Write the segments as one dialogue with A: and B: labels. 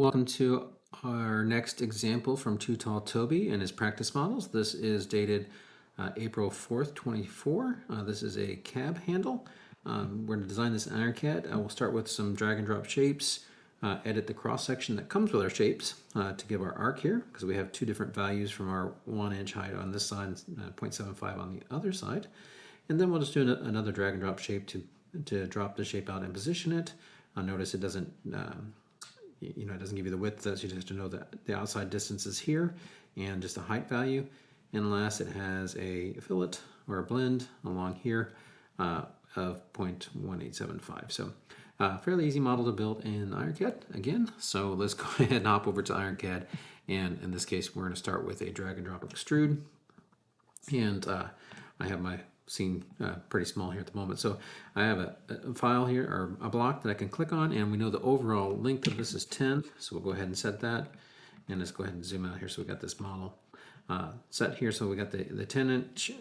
A: welcome to our next example from Too Tall Toby and his practice models. This is dated April 4th, 24. This is a cab handle. We're going to design this in IronCAD. We'll start with some drag and drop shapes, edit the cross section that comes with our shapes to give our arc here, because we have two different values from our 1-inch height on this side, 0.75 on the other side. And then we'll just do another drag and drop shape to drop the shape out and position it. Notice it doesn't it doesn't give you the width, so you just have to know that the outside distance is here and just a height value. And last, it has a fillet or a blend along here of 0.1875. So fairly easy model to build in IronCAD again. So let's go ahead and hop over to IronCAD. And in this case, we're going to start with a drag and drop extrude. And I have my scene pretty small here at the moment. So I have a file here, or a block that I can click on, and we know the overall length of this is 10. So we'll go ahead and set that. And let's go ahead and zoom out here so we got this model set here. So we got the 10-inch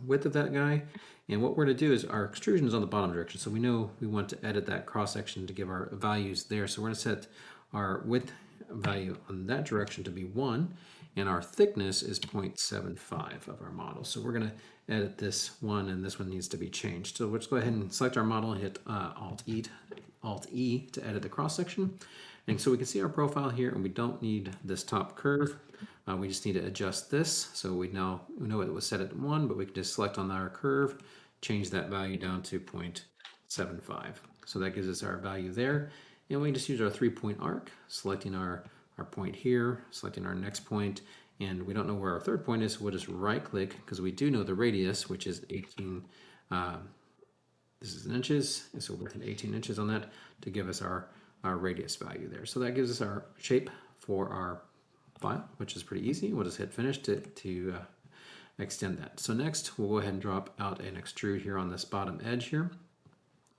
A: width of that guy. And what we're going to do is our extrusion is on the bottom direction. So we know we want to edit that cross section to give our values there. So we're going to set our width value on that direction to be 1. And our thickness is 0.75 of our model. So we're going to edit this one, and this one needs to be changed. So let's go ahead and select our model and hit Alt-E to edit the cross section. And so we can see our profile here, and we don't need this top curve. We just need to adjust this. So we know it was set at 1, but we can just select on our curve, change that value down to 0.75. So that gives us our value there. And we can just use our 3-point arc, selecting our point here, selecting our next point, and we don't know where our third point is, so we'll just right click, because we do know the radius, which is 18, this is in inches, and so we're looking at 18 inches on that to give us our radius value there. So that gives us our shape for our file, which is pretty easy. We'll just hit finish to extend that. So next, we'll go ahead and drop out an extrude here on this bottom edge here.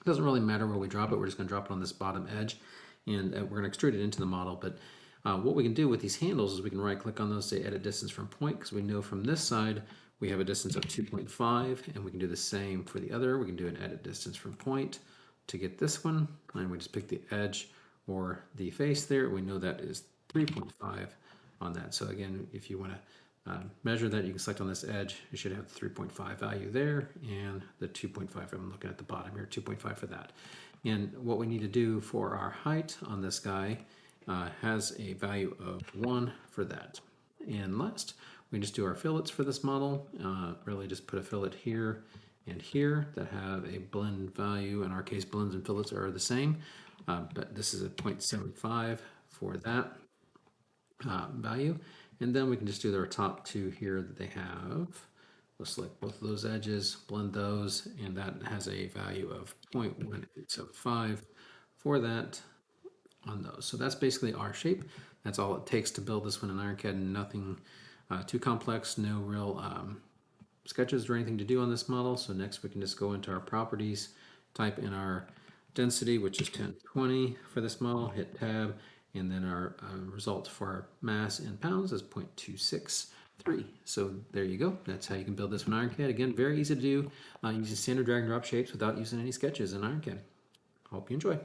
A: It doesn't really matter where we drop it, we're just going to drop it on this bottom edge, and we're going to extrude it into the model. But what we can do with these handles is we can right click on those, say edit distance from point, because we know from this side we have a distance of 2.5, and we can do the same for the other. We can do an edit distance from point to get this one, and we just pick the edge or the face there. We know that is 3.5 on that. So again, if you want to measure that, you can select on this edge. You should have the 3.5 value there, and the 2.5, I'm looking at the bottom here, 2.5 for that. And what we need to do for our height on this guy has a value of 1 for that. And last, we just do our fillets for this model. Really just put a fillet here and here that have a blend value. In our case, blends and fillets are the same, but this is a 0.75 for that value. And then we can just do their top two here that they have. We'll select both of those edges, blend those, and that has a value of 0.1875 for that on those. So that's basically our shape. That's all it takes to build this one in IronCAD. Nothing too complex, no real sketches or anything to do on this model. So next we can just go into our properties, type in our density, which is 1020 for this model, hit tab, and then our result for our mass in pounds is 0.263. So there you go. That's how you can build this one in IronCAD. Again, very easy to do using standard drag and drop shapes without using any sketches in IronCAD. Hope you enjoy.